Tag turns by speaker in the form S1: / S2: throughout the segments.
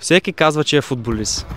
S1: Всеки казва, че е футболист.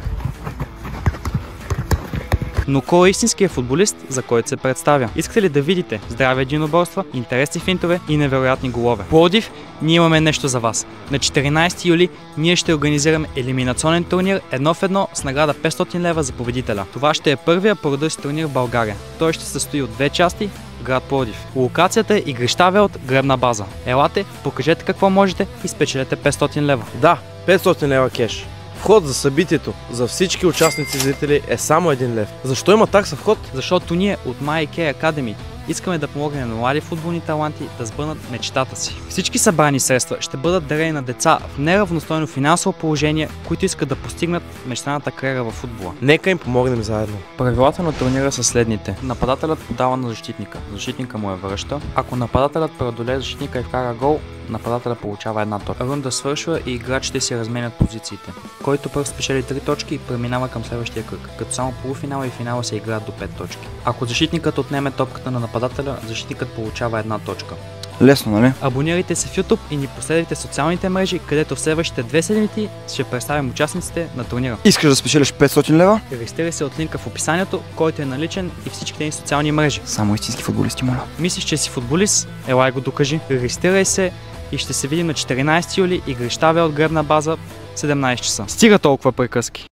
S1: Но кой е истинският футболист, за който се представя? Искате ли да видите здрави единоборства, интересни финтове и невероятни голове? В Пловдив ние имаме нещо за вас. На 14 юли ние ще организираме елиминационен турнир 1 в 1 с награда 500 лева за победителя. Това ще е първия по рода си турнир в България. Той ще се състои от две части в град Пловдив. Локацията е игрища Велт, гребна база. Елате, покажете какво можете и спечелете 500 лева.
S2: Да, 500 лева кеш. Вход за събитието за всички участници и зрители е само 1 лев. Защо има такса вход?
S1: Защото ние от MyK Academy искаме да помогнем на млади футболни таланти да сбъднат мечтата си. Всички събрани средства ще бъдат дарени на деца в неравностойно финансово положение, които искат да постигнат мечтаната кариера във футбола.
S2: Нека им помогнем заедно.
S1: Правилата на турнира са следните. Нападателят подава на защитника. Защитника му е връща. Ако нападателят преодолее защитника и вкара гол, нападателят получава една точка. Рунда свършва и играчите си разменят позициите. Който първ спечели 3 точки, преминава към следващия кръг, като само полуфинала и финала се играят до 5 точки. Ако защитникът отнеме топката на нападателя, защитникът получава една точка.
S3: Лесно, нали?
S1: Абонирайте се в YouTube и ни последвайте в социалните мрежи, където в следващите 2 седмици ще представим участниците на турнира.
S3: Искаш да спечелиш 500 лева?
S1: Регистрирай се от линка в описанието, който е наличен и всичките ни социални мрежи.
S3: Само истински футболисти, моля.
S1: Мислиш, че си футболист? Елай го докажи. Регистрирай се и ще се видим на 14 юли игрища Велт, гребна база, 17 часа. Стига толкова приказки!